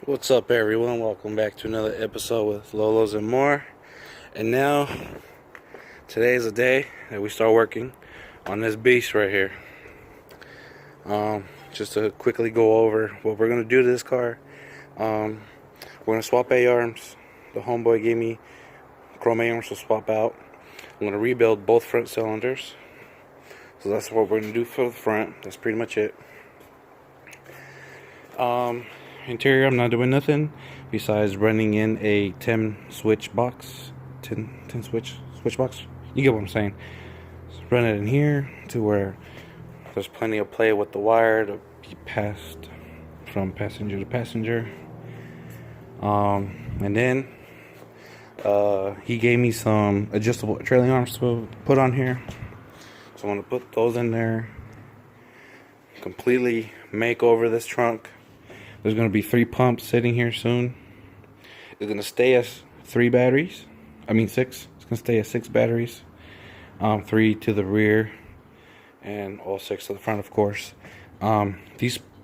What's up, everyone? Welcome back to another episode with Lolos and more. And now, today is the day that we start working on this beast right here. Just to quickly go over what we're gonna do to this car. We're gonna swap A-arms. The homeboy gave me chrome A-arms to swap out. I'm gonna rebuild both front cylinders. So that's what we're gonna do for the front. That's pretty much it. Interior, I'm not doing nothing besides running in a 10 switch box. 10 switch box. You get what I'm saying. Just run it in here to where there's plenty of play with the wire to be passed from passenger to passenger. And then he gave me some adjustable trailing arms to put on here. So I'm going to put those in there. Completely make over this trunk. There's going to be 3 pumps sitting here soon. It's going to stay as 6. It's going to stay as 6 batteries. 3 to the rear and all 6 to the front, of course. Both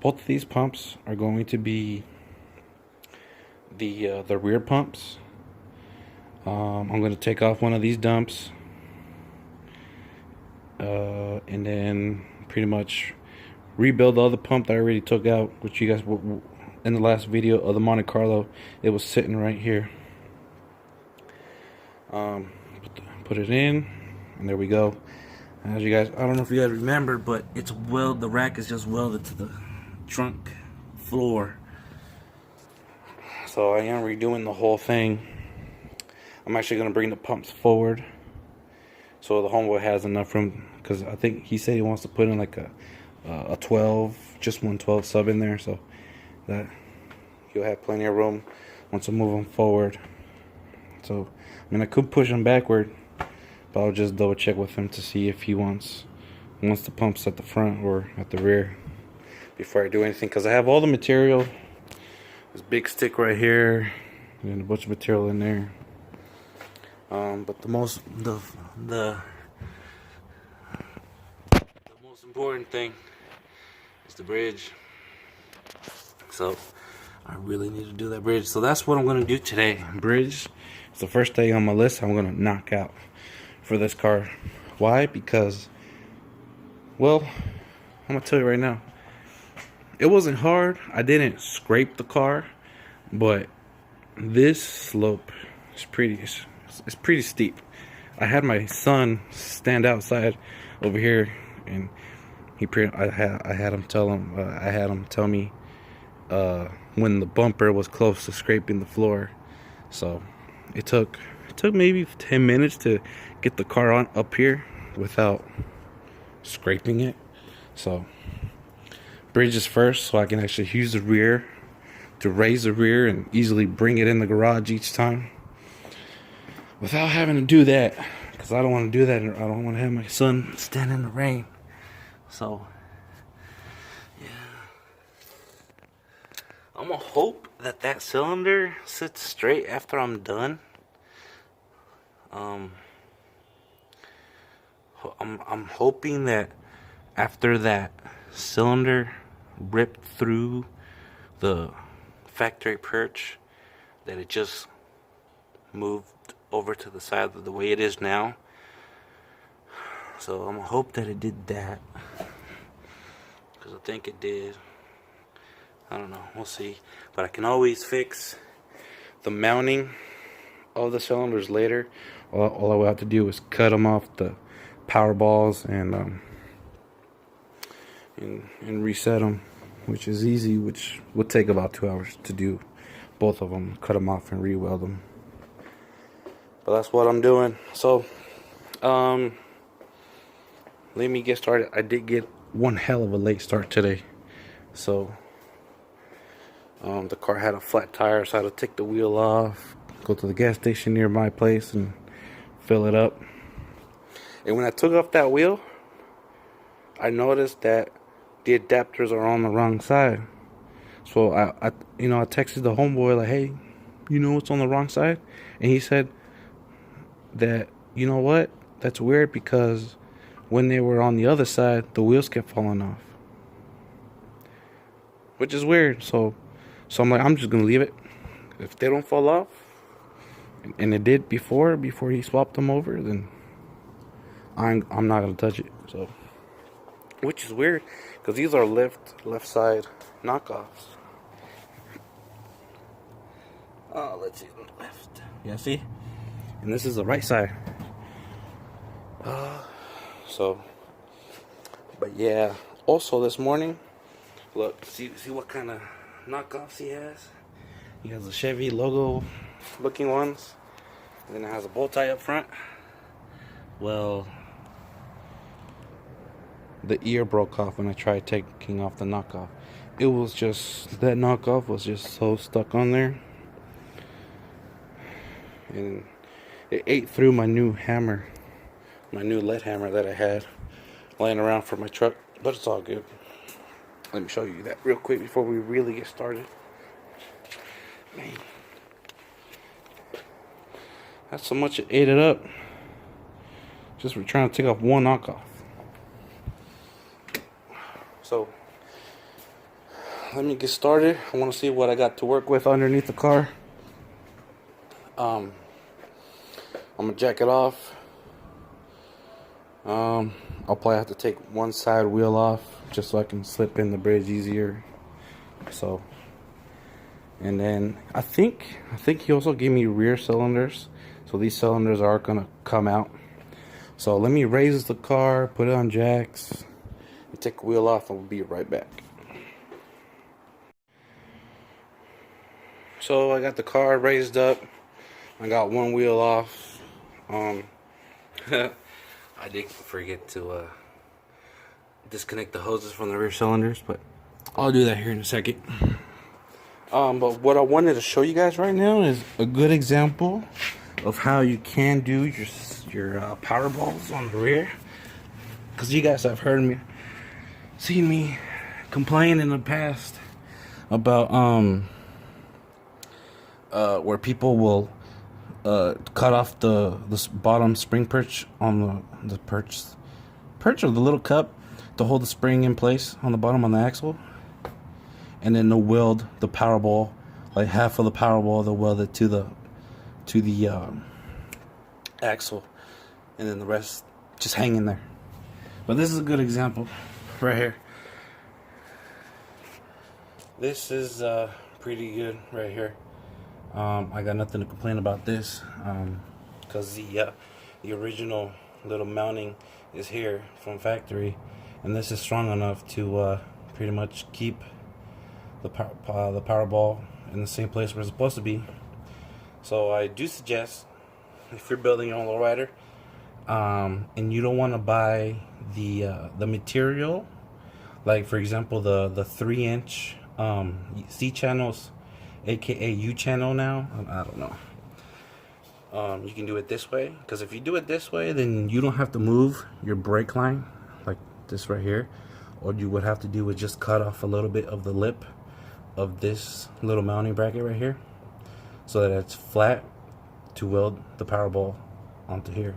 of these pumps are going to be the rear pumps. I'm going to take off one of these dumps. And then pretty much rebuild the other pump that I already took out, which you guys in the last video of the Monte Carlo, it was sitting right here. Put it in, and there we go. As you guys, I don't know if you guys remember, but it's the rack is just welded to the trunk floor. So I am redoing the whole thing. I'm actually going to bring the pumps forward so the homeboy has enough room, because I think he said he wants to put in like a 12, just 112 sub in there, so that he'll have plenty of room once I move them forward. So I could push them backward, but I'll just double check with him to see if he wants the pumps at the front or at the rear before I do anything, because I have all the material. This big stick right here and a bunch of material in there. But the most important thing is the bridge. So I really need to do that bridge. So that's what I'm going to do today. Bridge is the first thing on my list I'm going to knock out for this car. Why? Because, well, I'm going to tell you right now, it wasn't hard. I didn't scrape the car, but this slope is it's pretty steep. I had my son stand outside over here, and I had him tell me when the bumper was close to scraping the floor. So it took maybe 10 minutes to get the car on up here without scraping it. So bridges first, so I can actually use the rear to raise the rear and easily bring it in the garage each time without having to do that, because I don't want to do that. I don't want to have my son stand in the rain. So yeah, I'm gonna hope that cylinder sits straight after I'm done. I'm hoping that after that cylinder ripped through the factory perch, that it just moved over to the side of the way it is now. So I'm gonna hope that it did that, because I think it did. I don't know, we'll see. But I can always fix the mounting of the cylinders later. All I will have to do is cut them off the power balls and reset them, which is easy, which would take about 2 hours to do both of them. Cut them off and re-weld them. But that's what I'm doing. So let me get started. I did get one hell of a late start today. So the car had a flat tire, so I had to take the wheel off, go to the gas station near my place and fill it up. And when I took off that wheel, I noticed that the adapters are on the wrong side. So I texted the homeboy like, hey, you know what's on the wrong side? And he said that, you know what, that's weird, because when they were on the other side, the wheels kept falling off, which is weird. So So I'm like, I'm just gonna leave it. If they don't fall off, and it did before he swapped them over, then I'm not gonna touch it. So, which is weird, because these are left side knockoffs. Oh, let's see the left. Yeah, see, and this is the right side. So, but yeah. Also this morning, look, see what kind of knockoffs he has. He has the Chevy logo looking ones, and then it has a bow tie up front. Well, the ear broke off when I tried taking off the knockoff. It was just, that knockoff was just so stuck on there, and it ate through my new hammer, my new lead hammer that I had laying around for my truck. But it's all good. Let me show you that real quick before we really get started. Man, that's so much it ate it up. Just for trying to take off one knockoff. So, let me get started. I want to see what I got to work with underneath the car. I'm gonna jack it off. I'll probably have to take one side wheel off just so I can slip in the bridge easier. So, and then I think he also gave me rear cylinders, so these cylinders are gonna come out. So let me raise the car, put it on jacks, and take the wheel off, and we'll be right back. So I got the car raised up. I got one wheel off. I did forget to disconnect the hoses from the rear cylinders, but I'll do that here in a second. But what I wanted to show you guys right now is a good example of how you can do your power balls on the rear. Because you guys have seen me complain in the past about where people will cut off the bottom spring perch on the perch of the little cup to hold the spring in place on the bottom on the axle, and then they'll weld the power ball, like half of the power ball they'll weld it to the axle, and then the rest just hang in there. But this is a good example right here. This is pretty good right here. I got nothing to complain about this, because the original little mounting is here from factory, and this is strong enough to pretty much keep the power ball in the same place where it's supposed to be. So I do suggest, if you're building your own lowrider, and you don't want to buy the material, like for example the 3-inch C channels, aka U channel now, I don't know. You can do it this way, because if you do it this way, then you don't have to move your brake line like this right here. All you would have to do is just cut off a little bit of the lip of this little mounting bracket right here, so that it's flat to weld the power ball onto here.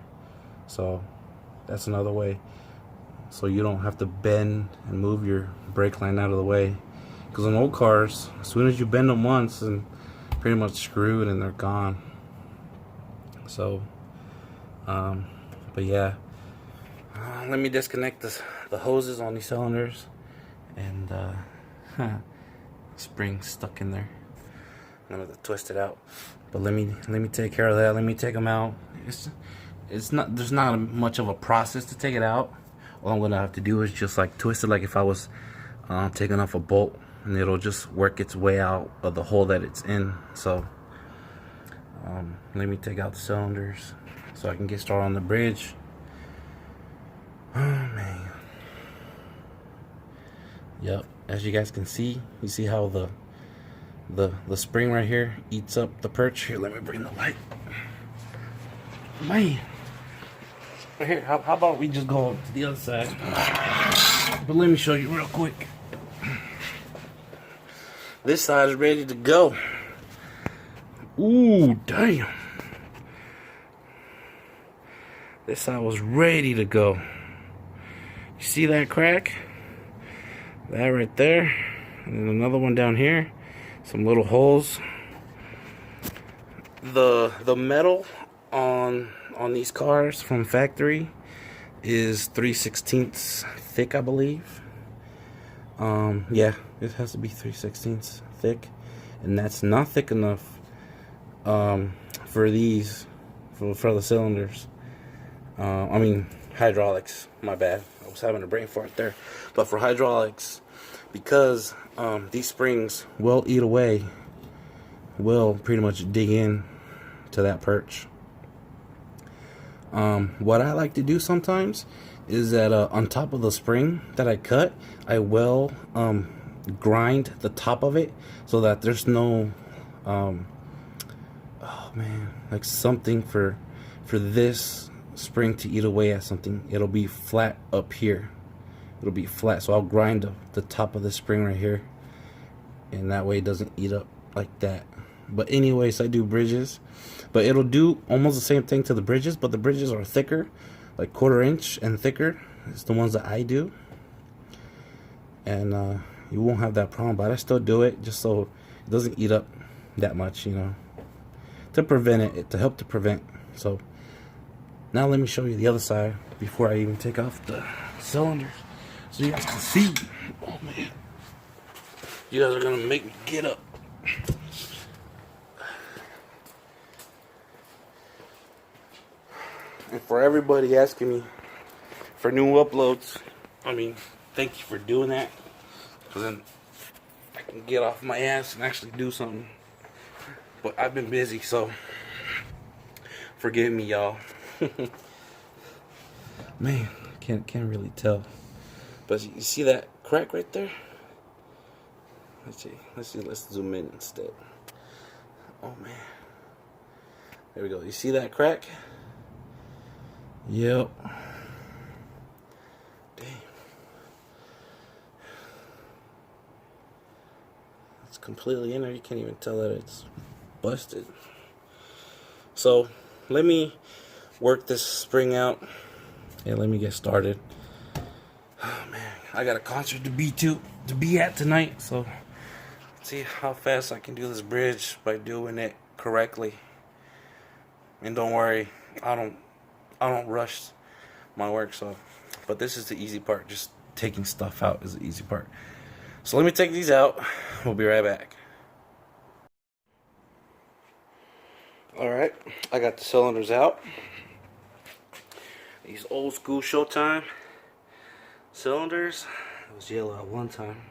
So that's another way, so you don't have to bend and move your brake line out of the way. Because on old cars, as soon as you bend them once, and pretty much screwed and they're gone. So, but yeah, let me disconnect the hoses on these cylinders, and spring's stuck in there. I'm gonna twist it out, but let me take care of that. Let me take them out. It's not, there's not much of a process to take it out. All I'm gonna have to do is just like twist it like if I was taking off a bolt, and it'll just work its way out of the hole that it's in. So let me take out the cylinders so I can get started on the bridge. Oh man. Yep, as you guys can see, you see how the spring right here eats up the perch. Here, let me bring the light. Man, right here, how about we just go to the other side? But let me show you real quick. This side is ready to go. Ooh, damn. This side was ready to go. You see that crack? That right there. And then another one down here. some little holes. The metal on these cars from factory is 3/16 thick, I believe. Yeah, it has to be 3/16 thick, and that's not thick enough for these for the cylinders. I mean hydraulics. My bad. I was having a brain fart there. But for hydraulics, because these springs will eat away, will pretty much dig in to that perch. What I like to do sometimes is that on top of the spring that I cut, I will grind the top of it so that there's no oh man, like something for this spring to eat away at something. It'll be flat up here. It'll be flat, so I'll grind the top of the spring right here, and that way it doesn't eat up like that. But anyways, I do bridges, but it'll do almost the same thing to the bridges, but the bridges are thicker, like 1/4 inch and thicker. It's the ones that I do, and you won't have that problem. But I still do it just so it doesn't eat up that much, you know, to prevent it, to help to prevent. So now let me show you the other side before I even take off the cylinders, so you guys can see. Oh man, you guys are gonna make me get up. And for everybody asking me for new uploads, I mean, thank you for doing that, because then I can get off my ass and actually do something. But I've been busy, so forgive me, y'all. Man, can't really tell. But you see that crack right there? Let's see, let's zoom in instead. Oh man. There we go. You see that crack? Yep. Damn. It's completely in there. You can't even tell that it's busted. So let me work this spring out and let me get started. Oh man, I got a concert to be at tonight, so let's see how fast I can do this bridge by doing it correctly. And don't worry, I don't rush my work, so, but this is the easy part. Just taking stuff out is the easy part. So let me take these out. We'll be right back. Alright, I got the cylinders out. These old school Showtime cylinders. It was yellow at one time.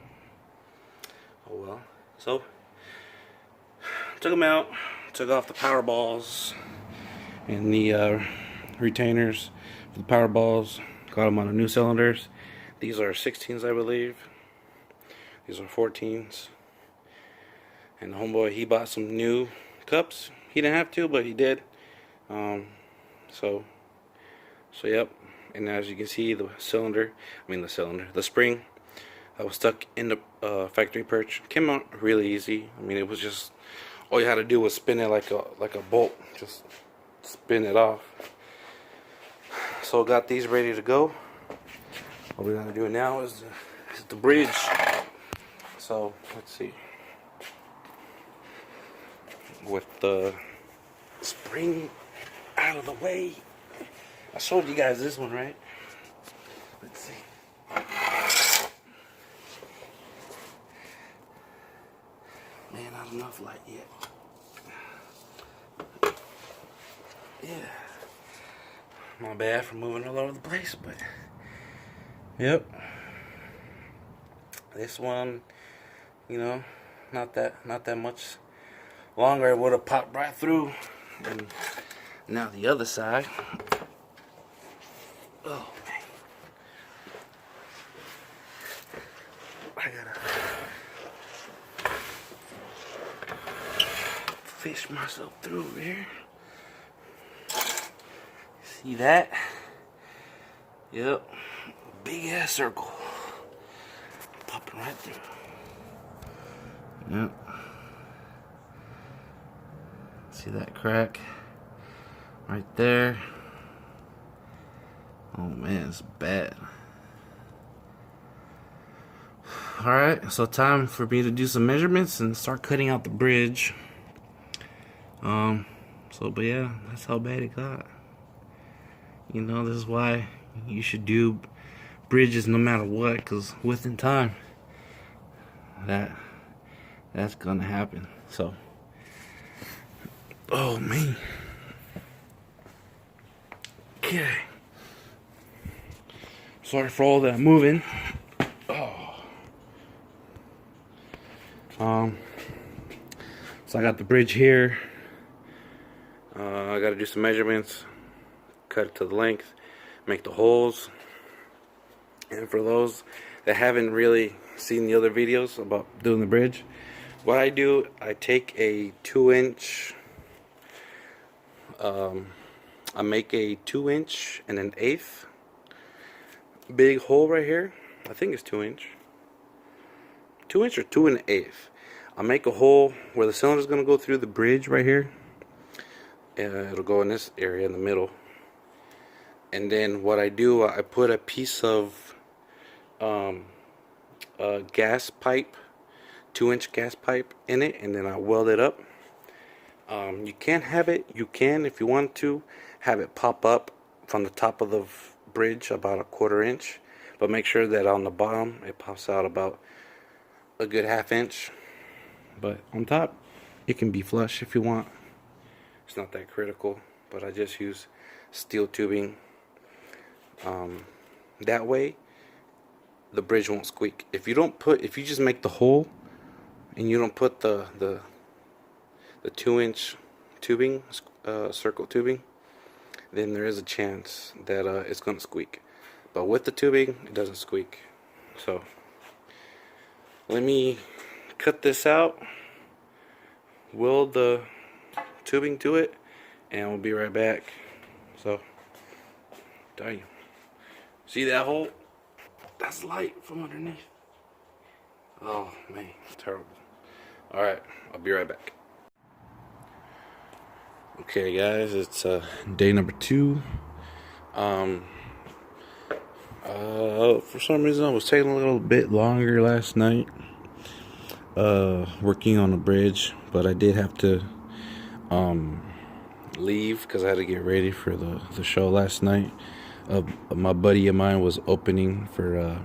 Oh well. So took them out, took off the power balls and the retainers for the power balls, got them on the new cylinders. These are 16s, I believe. These are 14s. And the homeboy, he bought some new cups. He didn't have to, but he did. So yep. And as you can see, the spring that was stuck in the factory perch came out really easy. I mean, it was just, all you had to do was spin it like a bolt. Just spin it off. So got these ready to go. What we're gonna do now is the bridge. So let's see. With the spring out of the way, I showed you guys this one, right? Let's see. Man, not enough light yet. Yeah. My bad for moving all over the place, but yep. This one, you know, not that much longer. It would have popped right through. And now the other side. Oh man, I gotta fish myself through here. See that? Yep. Big ass circle. Popping right through. Yep. See that crack? Right there. Oh man, it's bad. Alright, so time for me to do some measurements and start cutting out the bridge. But yeah, that's how bad it got. You know, this is why you should do bridges no matter what, because within time, that's gonna happen. So, oh man. Okay. Sorry for all that moving. So I got the bridge here. I got to do some measurements, cut it to the length, make the holes. And for those that haven't really seen the other videos about doing the bridge, what I do, I take a 2-inch, I make a 2-inch and an 1/8 big hole right here. I think it's 2-inch. 2-inch or 2 1/8. I make a hole where the cylinder is going to go through the bridge right here. It'll go in this area in the middle. And then what I do, I put a piece of a gas pipe, 2-inch gas pipe in it, and then I weld it up. You can have it, if you want to, have it pop up from the top of the bridge about a 1/4 inch. But make sure that on the bottom it pops out about a good 1/2 inch. But on top, it can be flush if you want. It's not that critical, but I just use steel tubing. That way, the bridge won't squeak. If you just make the hole and you don't put the 2-inch tubing, circle tubing, then there is a chance that it's gonna squeak. But with the tubing, it doesn't squeak. So let me cut this out, weld the tubing to it, and we'll be right back. So, dang. See that hole? That's light from underneath. Oh man, it's terrible. Alright, I'll be right back. Okay guys, it's day number 2. For some reason I was taking a little bit longer last night working on the bridge, but I did have to leave because I had to get ready for the show last night. My buddy of mine was opening for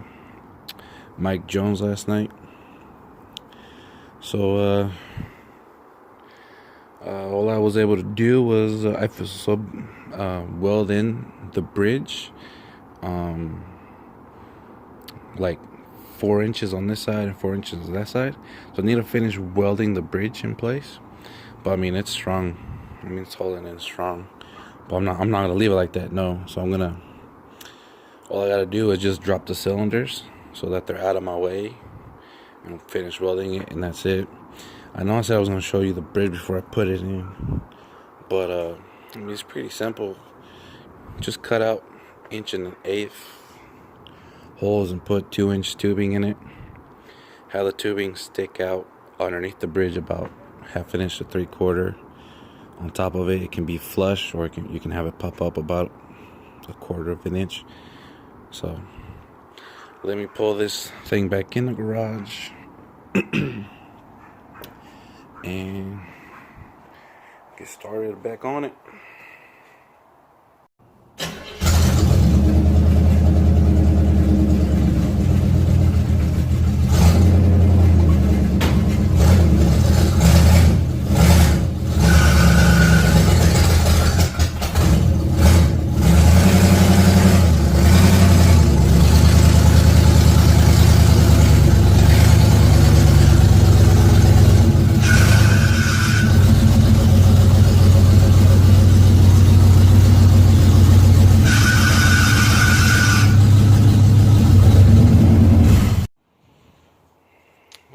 Mike Jones last night, so all I was able to do was weld in the bridge, like 4 inches on this side and 4 inches on that side. So I need to finish welding the bridge in place. But I mean, it's strong. I mean, it's holding and strong. But I'm not gonna leave it like that. No. So all I gotta do is just drop the cylinders so that they're out of my way and finish welding it, and that's it. I know I said I was gonna show you the bridge before I put it in, but I mean, it's pretty simple. Just cut out 1 1/8 holes and put 2-inch tubing in it. Have the tubing stick out underneath the bridge about 1/2 inch to 3/4. On top of it, it can be flush, or you can have it pop up about 1/4 inch. So let me pull this thing back in the garage and get started back on it.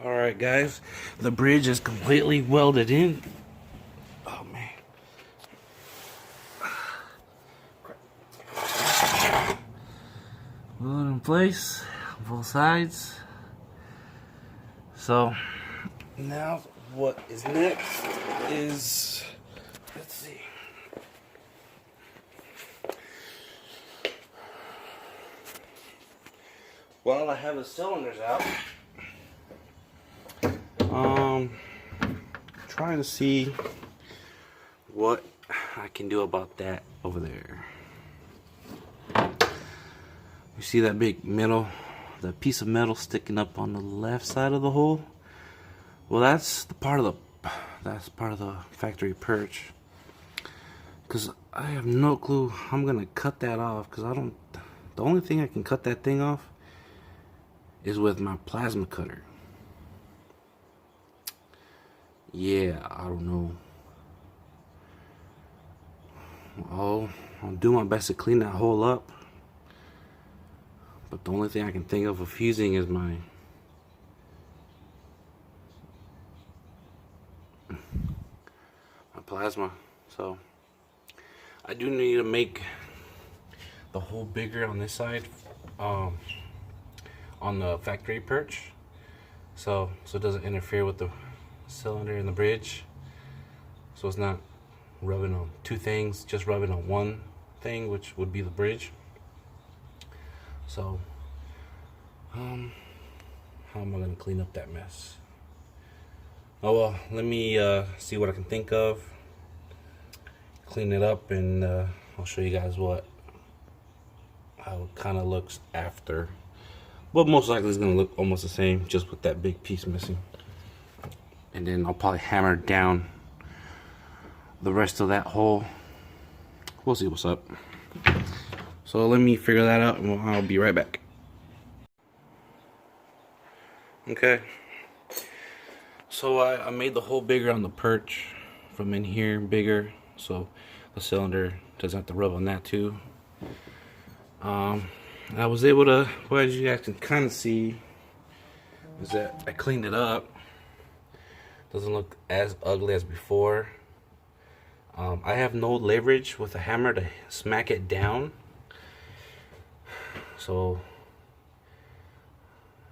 Alright guys, the bridge is completely welded in. Oh man. Welded in place, both sides. So now what is next is, let's see. Well, I have the cylinders out. Trying to see what I can do about that over there. You see that big metal, that piece of metal sticking up on the left side of the hole? Well, that's part of the factory perch. Cause I have no clue how I'm gonna cut that off. Cause the only thing I can cut that thing off is with my plasma cutter. Yeah, I don't know. I'll do my best to clean that hole up. But the only thing I can think of fusing is my plasma. So I do need to make the hole bigger on this side, on the factory perch, so it doesn't interfere with the cylinder and the bridge, so it's not rubbing on two things, just rubbing on one thing, which would be the bridge. So how am I gonna clean up that mess? Oh well, let me see what I can think of, clean it up, and I'll show you guys how it kind of looks after. But most likely it's gonna look almost the same, just with that big piece missing. And then I'll probably hammer down the rest of that hole. We'll see what's up. So let me figure that out, and I'll be right back. Okay. So I made the hole bigger on the perch from in here, bigger, so the cylinder doesn't have to rub on that too. I was able to, well, as you guys can kind of see, is that I cleaned it up. Doesn't look as ugly as before. I have no leverage with a hammer to smack it down, so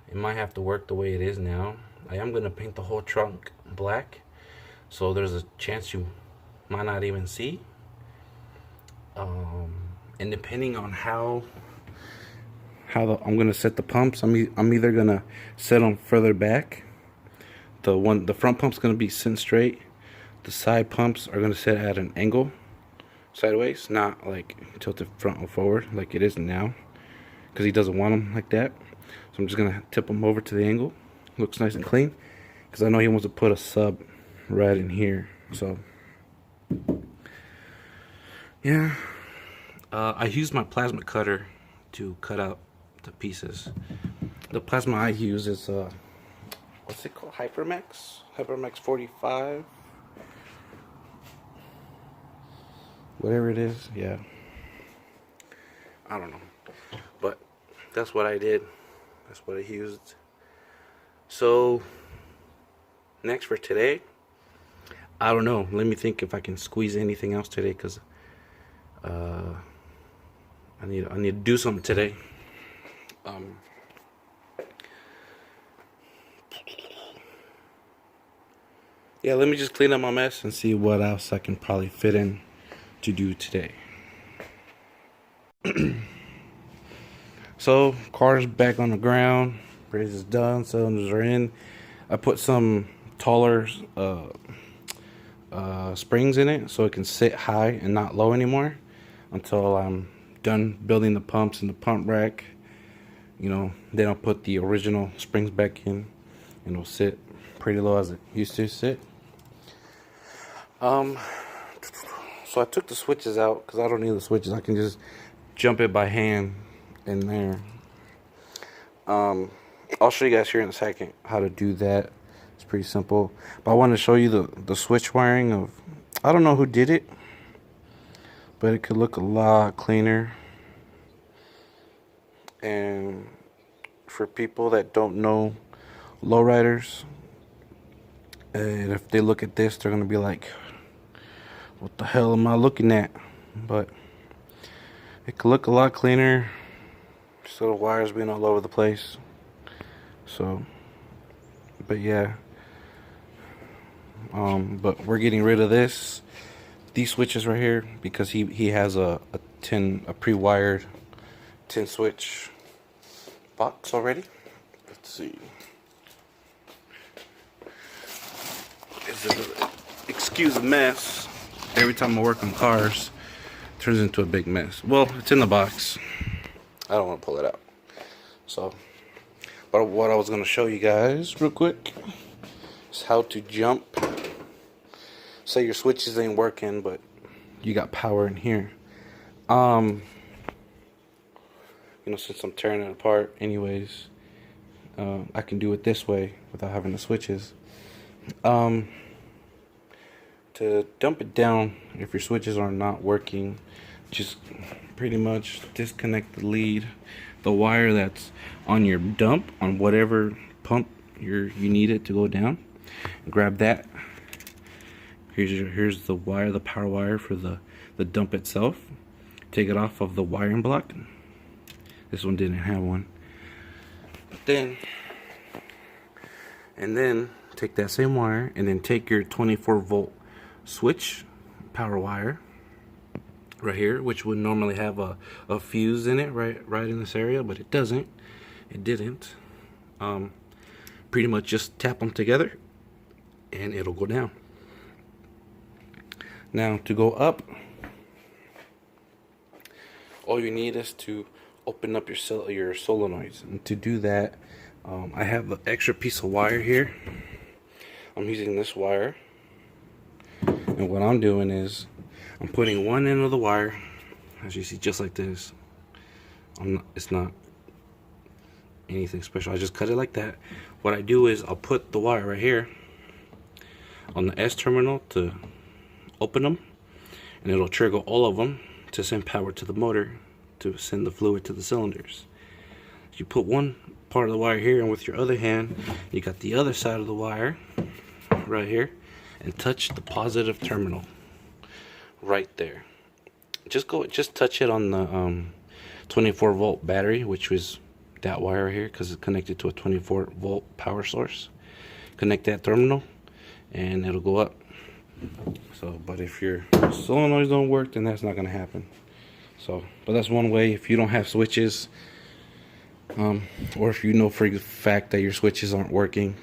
it might have to work the way it is now. I am going to paint the whole trunk black, so there's a chance you might not even see. And depending on how I'm going to set the pumps, I'm either going to set them further back. The front pump's going to be sitting straight. The side pumps are going to sit at an angle, sideways, not like tilted front or forward like it is now, because he doesn't want them like that. So I'm just going to tip them over to the angle. Looks nice and clean, because I know he wants to put a sub right in here. So yeah, I used my plasma cutter to cut out the pieces. The plasma I use is what's it called? Hypermax 45, whatever it is. Yeah, I don't know, but that's what I did. That's what I used. So next for today, I don't know. Let me think if I can squeeze anything else today, because I need to do something today. Yeah, let me just clean up my mess and see what else I can probably fit in to do today. So car's back on the ground, bridge is done, cylinders are in. I put some taller springs in it so it can sit high and not low anymore until I'm done building the pumps and the pump rack. You know, then I'll put the original springs back in and it'll sit pretty low as it used to sit. So I took the switches out because I don't need the switches. I can just jump it by hand in there. I'll show you guys here in a second how to do that. It's pretty simple. But I want to show you the switch wiring of, I don't know who did it, but it could look a lot cleaner. And for people that don't know lowriders, and if they look at this, they're gonna be like, what the hell am I looking at? But it could look a lot cleaner. So the wires being all over the place. So, but yeah. But we're getting rid of these switches right here, because he has a pre-wired 10 switch box already. Let's see. excuse the mess. Every time I work on cars, it turns into a big mess. Well, it's in the box. I don't want to pull it out. So, but what I was going to show you guys real quick is how to jump. Say your switches ain't working, but you got power in here. You know, since I'm tearing it apart anyways, I can do it this way without having the switches. To dump it down, if your switches are not working, just pretty much disconnect the lead, the wire that's on your dump, on whatever pump you need it to go down. Grab that. Here's the wire, the power wire for the dump itself. Take it off of the wiring block. This one didn't have one. And then take that same wire and then take your 24-volt switch power wire right here, which would normally have a fuse in it right in this area, but it doesn't. It didn't. Pretty much just tap them together and it'll go down. Now to go up, all you need is to open up your solenoids, and to do that, I have an extra piece of wire here. I'm using this wire, and what I'm doing is I'm putting one end of the wire, as you see, just like this. It's not anything special. I just cut it like that. What I do is I'll put the wire right here on the S terminal to open them, and it'll trigger all of them to send power to the motor to send the fluid to the cylinders. You put one part of the wire here, and with your other hand you got the other side of the wire right here, and touch the positive terminal right there. Just touch it on the 24-volt battery, which was that wire here, because it's connected to a 24-volt power source. Connect that terminal and it'll go up. So, but if your solenoids don't work, then that's not going to happen. So, but that's one way. If you don't have switches, or if you know for a fact that your switches aren't working,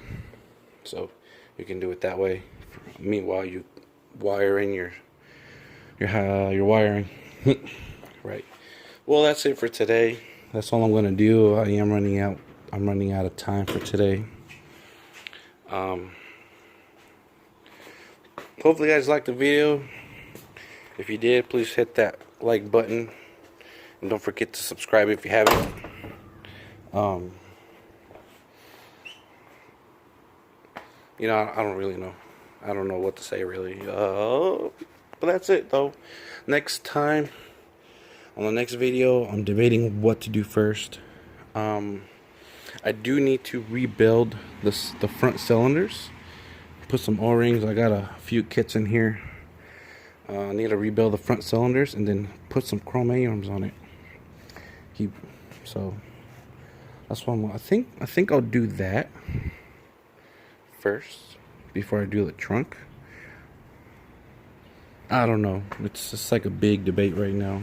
so you can do it that way. Meanwhile, you wire in your wiring. Right. Well, that's it for today. That's all I'm going to do. I'm running out of time for today. Hopefully you guys liked the video. If you did, please hit that like button, and don't forget to subscribe if you haven't. You know, I don't really know. I don't know what to say really. But that's it though. Next time, on the next video, I'm debating what to do first. I do need to rebuild the front cylinders. Put some O-rings. I got a few kits in here. I need to rebuild the front cylinders and then put some chrome A-arms on it. So that's one. I think I'll do that first before I do the trunk. I don't know. It's just like a big debate right now.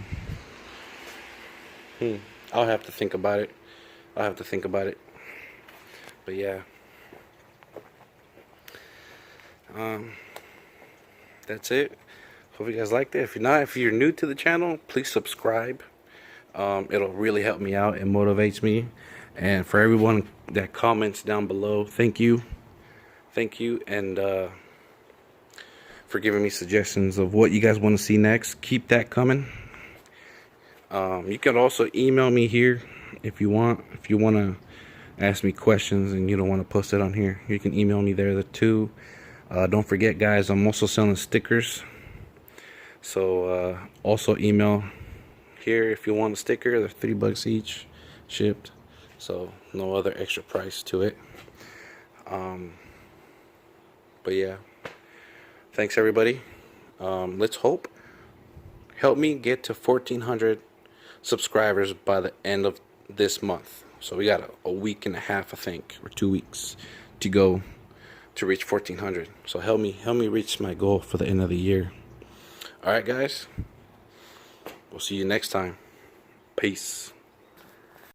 I'll have to think about it. But yeah. That's it. Hope you guys liked it. If you're new to the channel, please subscribe. It'll really help me out. It motivates me. And for everyone that comments down below, thank you. And for giving me suggestions of what you guys want to see next. Keep that coming. You can also email me here if you want. If you want to ask me questions and you don't want to post it on here, you can email me there too. Don't forget, guys, I'm also selling stickers. So also email here if you want a sticker. They're $3 each, shipped. So no other extra price to it. But yeah, thanks everybody. Let's help me get to 1,400 subscribers by the end of this month. So we got a week and a half, I think, or 2 weeks to go to reach 1,400. So help me reach my goal for the end of the year. All right, guys. We'll see you next time. Peace.